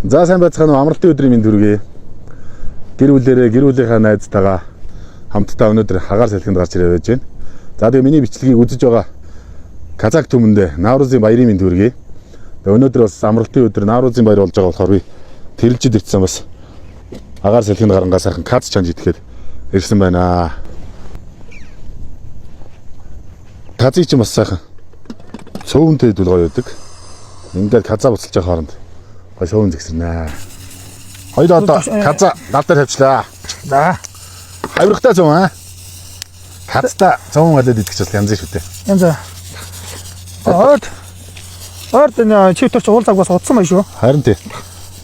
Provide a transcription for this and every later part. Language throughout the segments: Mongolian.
За сайн байцгаана уу амралтын өдрийн мэнд хүргэе. Гэр бүлийнхаа найзтайгаа хамтдаа өнөөдөр хагаар салхинд гарч ирээ байж байна. За тэгээ миний бичлэгийг үзэж байгаа Казак түмэндээ Наврузын баярын мэнд хүргэе. Өнөөдөр бас амралтын өдөр Наврузын баяр болж байгаа болохоор би тэрэлжид ирсэн бас хагаар салхинд гарангаа сайхан кац чанж идэхэд ирсэн байна. Казыг ч бас сайхан цөөнтэй дүүл гоё байдаг. Ингээд казаа буцалж байгаа хооронд шоун зэгсэрнэ. Хоёул одоо каза нал дээр тавьчлаа. За. Хавиргатай зүүн аа. Казта зүүн галээд идэх ч янз шүү дээ. Янз. Орд энэ чивтэрч уул цагаас удсан байх шүү. Харин тий.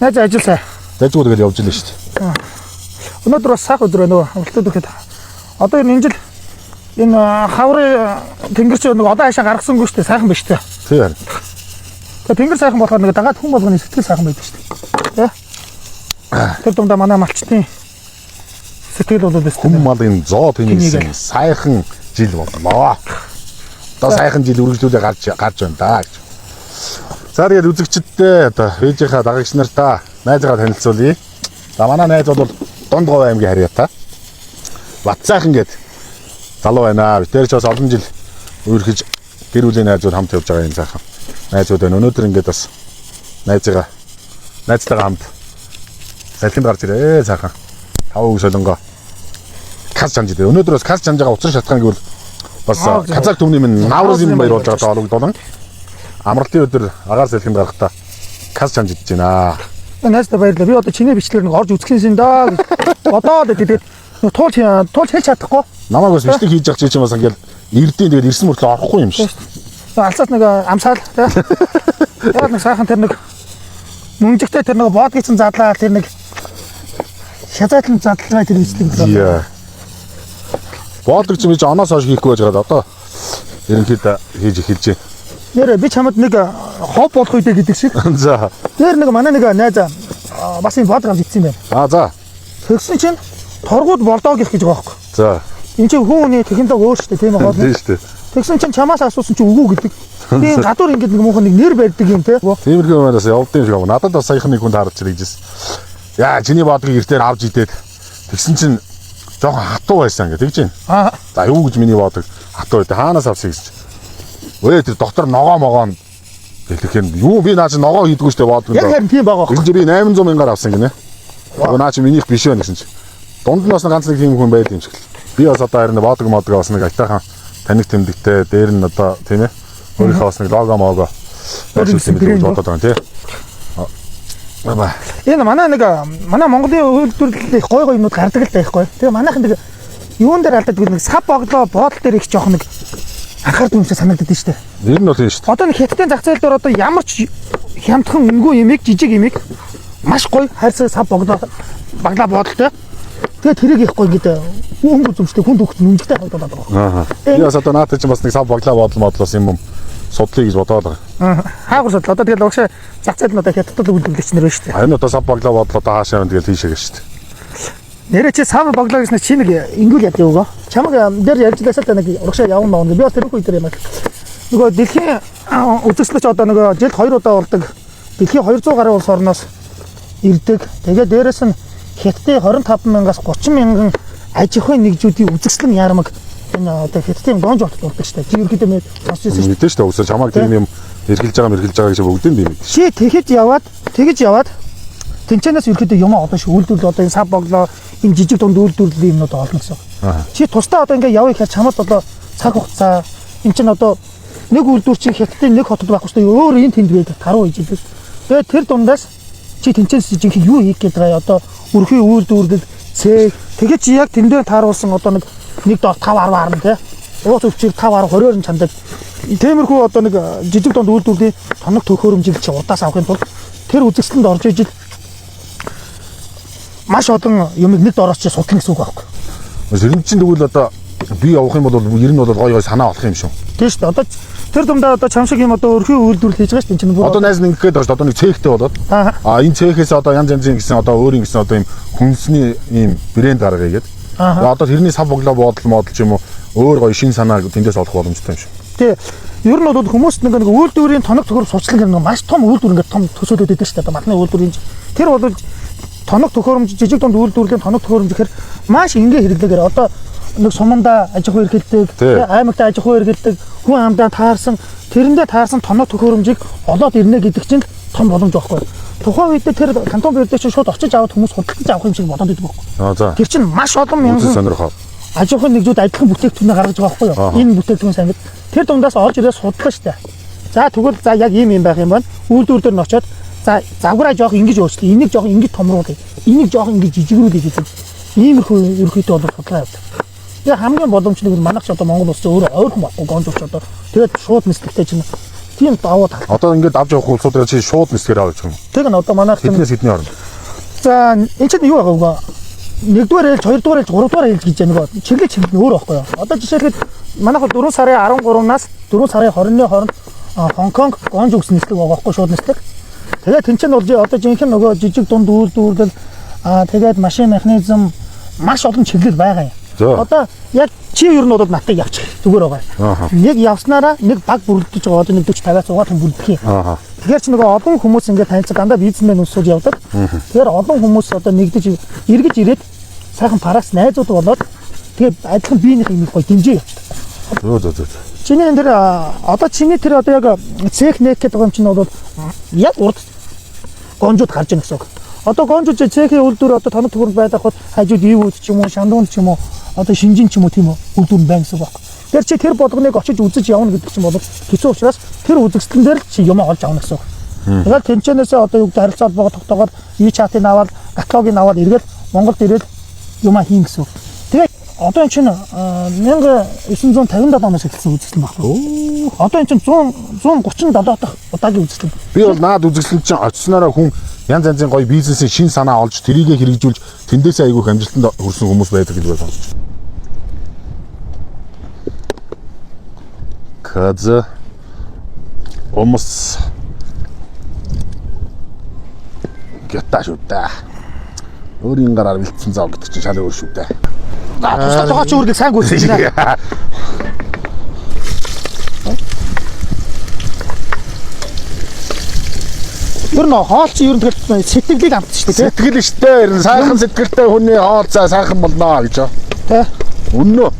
Найз ажилласаа. Дайгууд гээд явж илээ шүү дээ. Өнөөдөр бас сайхан өдөр байна уу? Амралтын өдөр. Одоо энэ жил энэ хаврын тэнгэрч нэг одоо хаашаа гаргасангүй шүү дээ. Сайхан биш дээ. Тий харин. Тэнгэр сайхан болохоор нэг дагаад хүн болгоны сэтгэл сайхан байдаг шүү дээ. Тэр дундаа манай малчтын сэтгэл бол өстэй. Хүн малын зоо тэнийсэн сайхан жил боллоо. Одоо сайхан жил үргэлжлүүлээ гарч байна да гэж. За тэгээд үзэгчдээ одоо ээжийнхаа дагагч нартаа найзгаа танилцуулъя. За манай найз бол Дундгов аймгийн харьяата. Батцайхан гээд залуу байна. Тэр ч бас олон жил өөрхөж гэр бүлийн найзууд хамт явж байгаа юм сайхан. Найзууд байна. Өнөөдөр ингээд бас найзтайгаа хамт салхинд гарч ирээ сайхан. 5 үг солонгоо каз чанж дээ. Өнөөдөр бас каз чанж байгаа утсан шалтгаан гэвэл бас Казак түмний минь Наврузын баяр болж байгаа олгодон. Амралтын өдөр агаар салхинд гарахдаа каз чанж идэж байна. Найзтай баярлалаа. Би одоо чиний бичлэгээр нэг орж үзэхсэн да. Одоо тэгээд туулж хэлж чадахгүй. Намайг бас бичлэг хийж явах чинь бас ингээд эрдийн тэгээд ирсэн мөртлөө орохгүй юм шиг. Алцаас нэг амсаал тий. Яг нэг сайхан тэр нэг мөнжигтэй тэр нэг боодгийцэн задлаа тэр нэг шазаатлан задлаа тэр бичлэг. Боодгийц юм чи оноос хойш хийхгүй байж байгаа одоо ерөнхийдөө хийж эхэлж байна. Нэр би чамд нэг хов болох үедээ гэдэг шиг. За. Тэр нэг манай нэг найз бас энэ боодг авч ицсэн байна. За. Тэгсэн чинь торгууд болдоо гэх гэж байгаа байхгүй. За. Энд чинь хүний технологи өөр шүү дээ тийм аа. Тийм шүү дээ. Тэгсэн чинь чамаас асуусан чинь үгүй гэдэг. Би гадуур ингэж нэг муухан нэг нэр барьдаг юм те. Тиймэрхүү юмас явдсан шиг байна. Надад бас саяхан нэг хүнд харж ирээжсэн. Яа, чиний боодгийг эртээр авч идээд тэгсэн чинь жоохон хатуу байсан гэж тэгж байна. За юу гэж миний боодог хатуу байдаа хаанаас авсан гэж. Өө тэр доктор ногоо могоо хэлэх юм. Юу би наа чи ногоо хийдгүү штэ боодгоо. Яг харин тийм байгаа байхгүй. Би 800 мянгаар авсан гинэ. Наа чи минийх биш байна гэсэн чи. Дунд нь бас ганц нэг тийм хүн байд юм шиг л. Би бас одоо харин боодг модгоо бас нэг айтайхан таних тэмдэгтэй дээр нь одоо тийм ээ өөрийнхөө бас нэг лого мого өөрчлөлт хийж бодоод байгаа тийм. Баа. Энэ манай Монголын үйлдвэрлэл их гой юмнууд гардаг л байхгүй. Тэгээ манайхан нэг юун дээр алдаад нэг сав боглоо боодол дээр их жоох нэг анхаард юмшаа санагддаг шүү дээ. Нэр нь бол тийм шүү дээ. Одоо нэг хятадын зах зээл дээр одоо ямар ч хямдхан өнгөө ямиг жижиг ямиг маш гоё хайрцаг сав боглоо баглаа боодолтой. Тэгээ тэрийг их гоё гэдэг хүн үзэмжтэй хүн хөвгт нүнжтэй хавдаад байгаа. Би бас одоо наатай чинь бас нэг сав баглаа бодлоос юм судлыг гэж бодоод байгаа. Хаагур судал. Одоо тэгэл угшаа зах зээл нь одоо хятадд үйлдвэрлэгч нар байна шүү дээ. Харин одоо сав баглаа бодлоо одоо хаашаа байна тэгэл тийшээ шүү дээ. Нэрэ чи сав баглаа гэснээр чи нэг ингүүл яд явгаа. Чамаг дээр ярьжлаасаа та нэг угшаа явна маа. Би бас тэр үгүй дээр юм аа. Нөгөө дэлхийн үзэсгэлэгч одоо нөгөө жилд 2 удаа болдог. Дэлхийн 200 гаруй улс орноос ирдэг. Тэгээ дээрэс нь Хятадын 25 мянгаас 30 мянган аж ахуйн нэгжүүдийн үзэсгэлэн яармаг энэ одоо Хятадын гонж хотод болдог шүү дээ. Чи ерөөдөө сонсож байсан шүү дээ. Мэдээж шүү дээ. Өсөр чамаг тийм юм эргэлж байгаа гэж бүгдийн юм. Чи тэгэж яваад тэнцэнээс ерөөдөө юм одоо шүү үйлдвэрлэл одоо энэ сав боглоо энэ жижиг дунд үйлдвэрлэлийн юмнууд олно гэсэн. Чи тусдаа одоо ингээ явъя гэж чамд одоо цаг хугацаа эн чинь одоо нэг үйлдвэр чи Хятадын нэг хотод байх хэвээр өөр энэ тэнд байдаг таруу хийж илээ. Тэгээ тэр дундаас чи тэнцэнээс жинхэнэ юу хийх гээд байгаа одоо өрхийн үйлдвэрлэл цэг тэгэж яг тэндээ тааруулсан одоо нэг дор 5 10 харна тий. Ууц өвчийг 5 10 20-оор нь чандаг. Тиймэрхүү одоо нэг жижиг дунд үйлдвэрлэлийн тоног төхөөрөмжийг чи удаас авахын тулд тэр үзэсгэлэнд орж ижил маш олон юмыг нэг дороос чи судлах гэсэн үг байхгүй. Тэр чинь тэгвэл одоо би явах юм бол ер нь бол гоё санаа олох юм шүү. Тийм шүү дээ. Одоо тэр дундаа одоо чам шиг юм одоо өрхийн үйлдвэрлэл хийж байгаа шүү дээ. Чинь одоо найз нэг гээд байна. Одоо нэг цехтэй болоод. Энэ цехээс одоо янз янзын гэсэн одоо өөрийн гэсэн одоо юм хүнсний ийм брэнд гаргая гэдэг. Одоо тэрний сав боглоо бодол ч юм уу өөр гоё шин санаа тэндээс олох боломжтой юм шүү. Тий. Ер нь бол хүмүүс нэг үйлдвэрийн тоног төхөр сурчлаг нэг маш том үйлдвэр ингээд том төсөөлөд өгдөө шүү дээ. Матны үйлдвэрийн тэр бол тоног төхөөрөмж жижиг дунд үйлдвэрлэлийн тоног төхөөрөмж гэхээр маш ингээ хэрэглэгээр одоо нэг суманда аж ахуй эрхэлдэг, аймагт аж ахуй эрхэлдэг, хүн амдаа таарсан, тэрэндээ таарсан тоног төхөөрөмжийг олоод ирнэ гэдэг чинь том боломж байхгүй. Тухайн үед тэр кантон бирдээ чинь шууд очиж аваад хүмүүс худалдаж авах юм шиг бодоод идэг байхгүй. Тэр чинь маш олон мянган сонирхоо. Аж ахуйн нэгжүүд адилхан бүтээгдэхүүнээ гаргаж байгаа байхгүй юу? Энэ бүтээгдэхүүн сайн гэдэг. Тэр дундаас олж ирээд судлаа штэ. За тэгвэл за яг ийм юм байх юм байна. Үйлдвэр дээр нь очоод за загвараа жоох ингэж өөрчлөе. Энийг жоох ингэж томруулъя. Энийг жоох ингэж жижигрүүлээ гэдэг. Иймэрхүү ерөөхдөө бол судлаа явдаг. Тэгээ хамгийн боломжтой нь манайх ч одоо Монгол улс өөрөө ойрхон баггүй гонжууч одоо тэгээд шууд нислэгтэй чинь тийм давуу тал. Одоо ингээд авч явах улсуудаар чи шууд нисгээр авч юм. Тэг нь одоо манайх тэднээс хэдний орно. За энэ чинь юу байгаа вэ? Нэгдүгээр ээлж, хоёрдугаар ээлж, гуравдугаар ээлж гэж нэг чиглэл чиглэл өөр байхгүй юу? Одоо жишээлбэл манайх 4 сарын 13-наас 4 сарын 20-ны хооронд Хонконг гонжууч нислэг байгаа байхгүй шууд нислэг. Тэгээд тэнцэн бол одоо жинхэнэ нөгөө жижиг дунд үйлдвэрлэл тэгээд машин механизм маш олон чиглэл байгаа юм. Одоо яг чи ер нь бол натыг явчих зүгээр байгаа. Нэг явснараа нэг баг бүрдэж байгаа одоо нэг 40 50-аас 100 хүн бүрдэх юм. Тэгэхээр чи нөгөө олон хүмүүс ингээд танилцаад дандаа бизнесмен өсөж явдаг. Тэгэхээр олон хүмүүс одоо нэгдэж эргэж ирээд сайхан параас найзууд болоод тэгээд адилхан биенийх юм гоё дэмжээ явчихдаг. Чиний энэ одоо чиний тэр одоо яг цех нэк гэдэг юм чинь бол яг урд гонжууд гарч ирнэ гэсэн үг. Одоо гонжууд цехийн үйлдвэр одоо тоног төхөөрөмж байдаг хот хажууд ивүүд ч юм уу, шандуунд ч юм уу, одоо шинжин ч юм уу тийм үү үйлдвэр байна гэсэн үг. Тэр чи тэр болгоныг очиж үзэж явна гэдэг чинь бол хэцүү учраас тэр үзэгсэлэн дээр чи юм олж авна гэсэн үг. Тэгээд тэнцэнээсээ одоо юу гэдэг харилцаа холбоогоо тогтоогоод чатыг аваад, каталогийг аваад эргээд Монголд ирээд юм хийн гэсэн үг. Тэгээд одоо энэ чинь 1957 оноос эхэлсэн үзэгсэлэн байна. Одоо энэ чинь 137 дахь удаагийн үзэгсэлэн. Би бол наад үзэгсэлэн чинь очснороо хүн янз янзын гоё бизнесийн шин санаа олж тэрийгэ хэрэгжүүлж тэндээсээ айгүйх амжилтанд хүрсэн хүмүүс байдаг гэж байна. Кадза омос гяташ удаа. Өөрийн гараар бэлдсэн зав гэдэг чинь шал өөр шүү дээ. Тусгаж байгаа ч өөрийг сайн гүйцэж байна. Ер нь хоол чи ер нь тэгэхээр сэтгэлийг амт шүү дээ. Сэтгэл шүү дээ. Ер нь сайхан сэтгэлтэй хүний хоол цаа сайхан болно гэж. Тэ. Үннөө.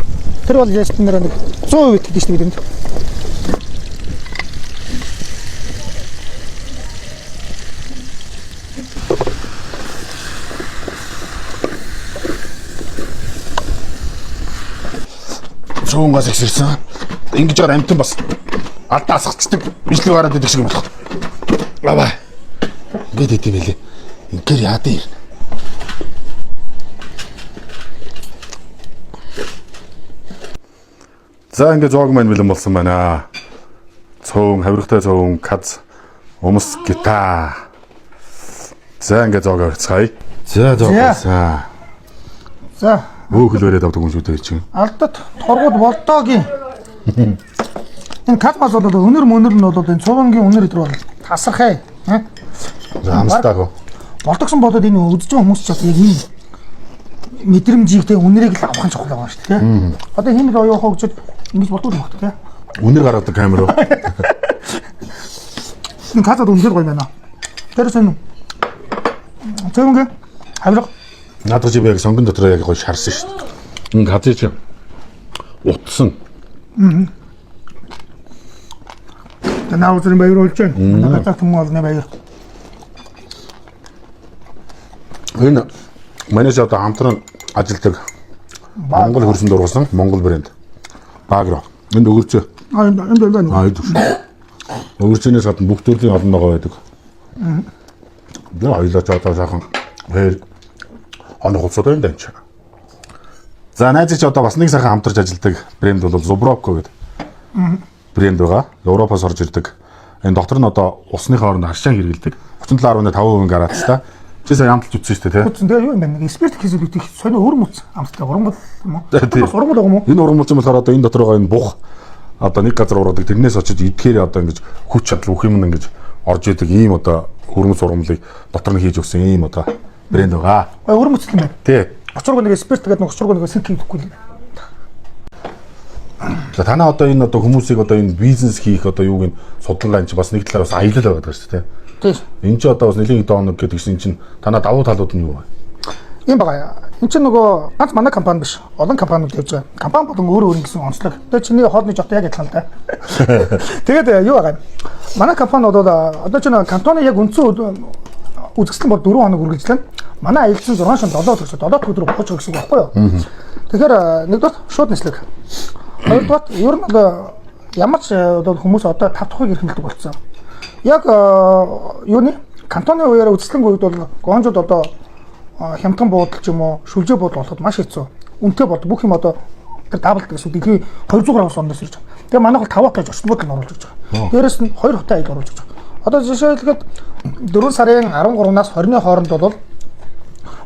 Тэр бол яст нэр нэг 100% итгэж шүү дээ. Шуунгаас ихсэрсэн. Ингэж ор амтан бас алдаа асгацдаг бичлэг гараад идэх шиг юм болох. Аваа. Ингээд идэв байлээ. Ингээр яадаа ирнэ. За ингээд зоог маань бэлэн болсон байна. Цөөн, хавиргатай цөөн, каз, өмс гита. За ингээд зоог орцгаая. За зоогсаа. За. Өөхлөөрөө давдаг хүн шүү дээ чинь. Алдад торгууд болдоогийн. Энэ каз бас бол өнөр мөнөр нь бол энэ цувангийн өнөр өдр бол тасархай. За амстааго. Болдогсон бодоод энэ үзэж байгаа хүмүүс ч бас яг ийм мэдрэмжийг те үнэрийг л авах нь чухал байгаа шүү дээ. Одоо хин л оюухаа гэж ингэж болдгоо юм байна те. Үнэр гаргадаг камер. Энэ казад үнэр гоё байна. Тэр сэн цэвэнгэ хавраг Надад чи яг сонгон дотор яг гоё шарсан шүү дээ. Энэ хазыг чи утсан. Танаа үзэн баяр болж байна. Надад хүмүүс олно баяр. Энэ манайс одоо хамтран ажилдаг Монгол хөрсөн дургасан Монгол брэнд. Багро. Энд өгөрчөө. Энд байна. Өгөрчнээс гадна бүх төрлийн олон байгаа байдаг. Яа, ойлооч одоо сайхан хэр оног хувцад байна даа. За найзч одоо бас нэг сайхан хамтарч ажилдаг брэнд бол Zubrovko гэдэг брэнд байгаа. Европоос орж ирдэг. Энэ доктор нь одоо усны хооронд харшаан хэрэгэлдэг. 37.5% гараацтай. Чи сая амталж үтсэн шүү дээ, тий. Тэгээ юу юм бэ? Спирт хийсэлүүдийг сонио өрмөц амттай урангал юм уу? Бас урангал байгаа юм уу? Энэ урангал юм болохоор одоо энэ дотор байгаа энэ бух одоо нэг газар ураадаг. Тэрнээс очиж идэхээр одоо ингэж хүч чадал бүх юм ингэж орж идэг ийм одоо хөрмөц ургамлыг дотор нь хийж өгсөн ийм одоо брэнд байгаа. Өрмөц юм байна. Тий. Очрог нэг спирт гэдэг нэг очрог нэг синк хийхгүй л. За танаа одоо энэ одоо хүмүүсийг одоо энэ бизнес хийх одоо юуг нь судалгаа энэ чинь бас нэг талаар бас аялал байгаад байна шүү дээ. Тийм. Энэ чинь одоо бас нэлийн хэдэн хоног гэдэг чинь чинь танаа давуу талууд нь юу вэ? Ийм байгаа. Энд чинь нөгөө ганц манай компани биш. Олон компаниуд явж байгаа. Компани болон өөр гэсэн онцлог. Тэгээ чиний хоолны жот яг адилхан л да. Тэгээд юу байгаа. Манай компани бол одоо чинь кантоны яг үндсэн үзэсгэлэн бол 4 хоног үргэлжлэн. Манай аялсан 6 шин 7 төгсөд 7 өдөр бууж байгаа гэсэн үг байхгүй юу? Тэгэхээр нэгдүгээр шууд нислэг. Хоёрдугаар ер нь ямар ч одоо хүмүүс одоо 5 дахь эрхэмлдэг болсон. Яг юуны кантоны үеэр үзэсгэлэнгийн үед бол гонжууд одоо хямдхан буудал ч юм уу шүлжээ буудал болоход маш хэцүү. Үнэтэй бол бүх юм одоо тэр даблд гэсэн үг дэлхийн 200 грамс оноос ирж байгаа. Тэгээ манайх бол 5 хот орчин буудал оруулж байгаа. Дээрээс нь 2 хотын аял оруулж байгаа. Одоо жишээлбэл 4 сарын 13-наас 20-ны хооронд бол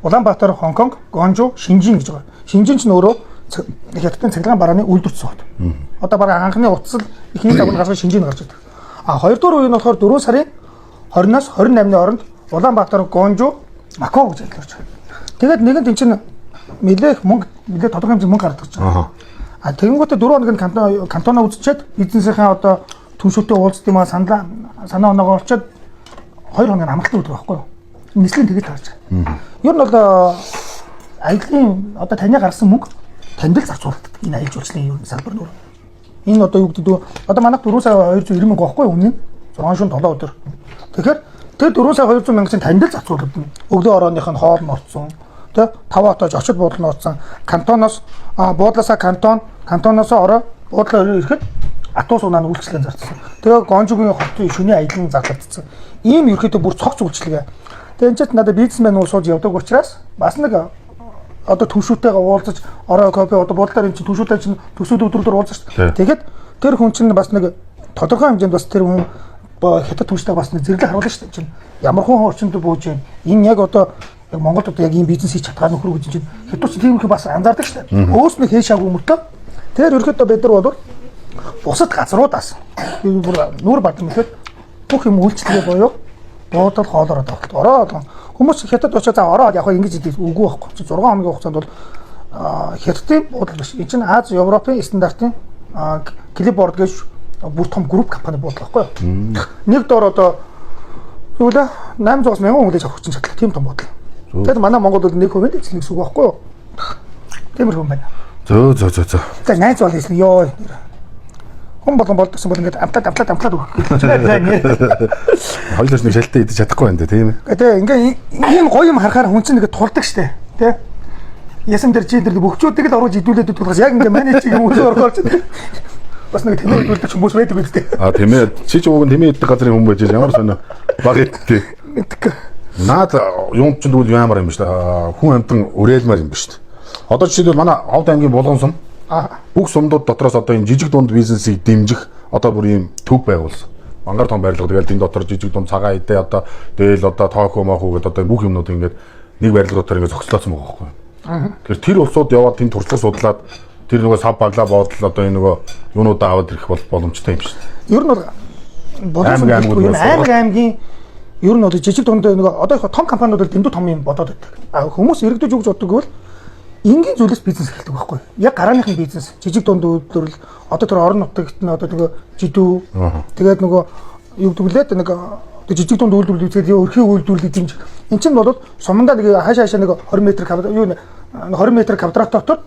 Улаанбаатар, Хонконг, Гонжу, Шинжин гэж байгаа. Шинжин ч нөөрөө хятадын цахилгаан барааны үйлдвэрч сууд. Одоо бараг анхны утас л ихний загвар гарсан Шинжин гарч ирдэг. А хоёрдугаар үе нь болохоор 4 сарын 20-наас 28-ны хооронд Улаанбаатар, Гонжу, Макао гэж ажиллаж байгаа. Тэгээд нэгэн тэн чинь нэлээх нэлээ тодорхой хэмжээний мөнгө гаргадаг гэж байна. А тэгэнгүүтээ 4 хоногийн кантоноо үзчихэд бизнесийнхээ одоо түншүүтэй уулзт юм а санаа оноогоо олчиад 2 хоногийн амралтын өдөр байхгүй юу? Нислэн тэгээд харж байгаа. Ер нь бол аялын одоо таны гаргасан мөнгө танд л зарцуулдаг. Энэ аялал жуулчлалын ер нь салбар нөр. Энэ одоо юу гэдэг вэ? Одоо манайх 4 сая 290 мянга байхгүй юу үнэ? 6 шин 7 өдөр. Тэгэхээр тэр 4 сая 200 мянга чинь танд л зарцуулдаг. Өглөө орооных нь хоол норцсон. Тэ 5 хотоо очид буудлын норцсон. Кантоноос буудлаасаа кантоноос ороо буудлаа ирэхэд атуус унаа нь үйлчлэгэн зарцсан. Тэгээ Гонжугийн хотын шөнийн аялын зарлагдсан. Ийм ерөөхдөө бүр цогц үйлчлэгээ. Тэгээ энэ ч надад бизнесмен уусууж явдаг учраас бас нэг одоо түншүүтэйгээ уулзаж орой кофе одоо буудлаар энэ чинь түншүүтэй чинь төсөөд өдрөөр уулзаж шүү дээ. Тэгэхэд тэр хүн чинь бас нэг тодорхой хэмжээнд бас тэр хүн хятад түнштэй бас нэг зэрлэг харуулна шүү дээ чинь. Ямар хүн орчинд бууж байна. Энэ яг одоо яг Монголд одоо яг ийм бизнес хийж чадхаа нөхөр гэж чинь хятадч тийм их бас анзаардаг шүү дээ. Өөснөө хээшаагүй мөртөө. Тэр ерөөхдөө бид нар бол бусад газруудаас нүүр бадан мэхэд бүх юм үйлчлэгээ буюу буудал хоолоор ороод хүмүүс хятад очиж за ороод яг ингэж идэв үгүй байхгүй. 6 хоногийн хугацаанд бол хятадын буудал биш. Энэ чинь Аз, Европын стандартын клипборд гэж бүр том групп компани буудал байхгүй юу? Нэг дор одоо юу лээ 800-аас 1000 хүлээж авах чинь чадлаа. Тийм том буудал. Тэгэхээр манай Монголд бол 1% эзлэх гэсэн үг байхгүй юу? Тиймэрхүү байна. Зөө. За 800 бол эзлэх ёо. Хүн болон болдсон бол ингээд амтлаад өгөх гэж байна. Хоёулаас нэг шалтай идэж чадахгүй байна тийм ээ. Тэгээ ингээ ийм гоё юм харахаар хүн чинь ингээд тулдаг штэ. Тэ? Ясан дээр чи дээр бөхчүүдийг л оруулж идүүлээд байгаа. Яг ингээ манай чи хүмүүс орохоор чинь бас нэг тэмээ идүүлдэг хүмүүс байдаг үстэй. А тэмээ чи ч уг нь тэмээ идэх газрын хүн байж ямар сонио баг идтээ. Наад юм чинь дүүл ямар юм биш та хүн амтан өрөөлмөр юм биш та. Одоо жишээлбэл манай Ховд аймгийн Булган сум бүх сумдууд дотроос одоо энэ жижиг дунд бизнесийг дэмжих одоо бүр ийм төв байгуулсан. Мангар том барилга тэгэл энэ дотор жижиг дунд цагаан идэ одоо дээл одоо тоохо мохоо гэдэг одоо бүх юмнууд ингээд нэг барилга дотор ингээд зогслоосон байгаа байхгүй. Тэгэхээр тэр улсууд яваад тэнд туршлага судлаад тэр нөгөө сав баглаа боодол одоо энэ нөгөө юунуудаа аваад ирэх боломжтой юм шүү дээ. Ер нь бол аймгийн ер нь одоо жижиг дунд нөгөө одоо том компаниуд бол дэндүү том юм бодоод байдаг. А хүмүүс иргэдэж үгж боддог бол энгийн зүйлээс бизнес эхэлдэг байхгүй. Яг гарааныхын бизнес, жижиг дунд үйлдвэрлэл, одоо тэр орон нутагт нь одоо нөгөө жидүү, тэгээд нөгөө юу гэдэг вэ? Нэг жижиг дунд үйлдвэрлэл үзээд өрхийн үйлдвэрлэлийг дэмжих. Энд чинь бол сумандаа нэг хаашаа нэг 20 м юу 20 м квадрат дотор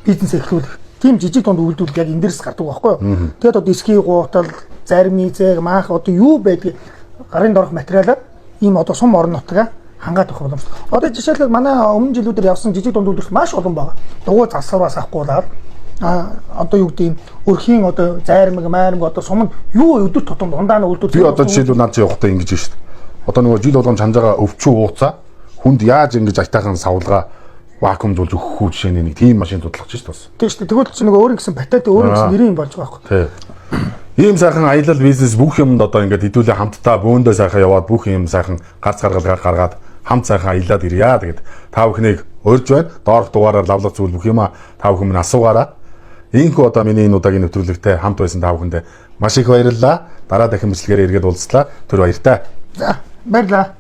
бизнес эхлүүлэх. Тийм жижиг дунд үйлдвэрлэл яг энэ дээрс гардаг байхгүй. Тэгээд одоо диски гуутал, зарим нийцэг, маах одоо юу байдаг гарын дорох материалаар ийм одоо сум орон нутгаа хангаад авах боломжтой. Одоо жишээлбэл манай өмнө жилүүдээр явсан жижиг дунд үйлдвэрлэл маш олон байна. Дугуй засвараас авахгүйлаад одоо юу гэдэг юм өрхийн одоо зайрмаг, майрмаг одоо суманд юу өдөр тутам дундаа нь үйлдвэрлэл. Би одоо жишээлбэл над чи явахдаа ингэж шүү дээ. Одоо нөгөө жил болгон чанж байгаа өвчүү ууцаа хүнд яаж ингэж айтайхан савлгаа вакуумжуулж өгөх үү жишээ нэг тийм машин судлах гэж байна. Тийм шүү дээ. Тэгвэл чи нөгөө өөрийн гэсэн патент өөрийн гэсэн нэрийн болж байгаа байхгүй. Тийм. Ийм сайхан аялал бизнес бүх юмд одоо ингээд хэдүүлээ хамтдаа бөөндөө сайхан яваад бүх юм сайхан гарц гаргаад хамт сайхан аялаад ирья тэгээд та бүхнийг урьж байна. Доорх дугаараар лавлах зүйл бүх юма та бүхэн минь асуугаараа. Ийхүү одоо миний энэ удаагийн нэвтрүүлэгтээ хамт байсан та бүхэндээ маш их баярлалаа. Дараа дахин бичлэгээр эргээд уулзлаа. Түр баяртай. За баярлалаа.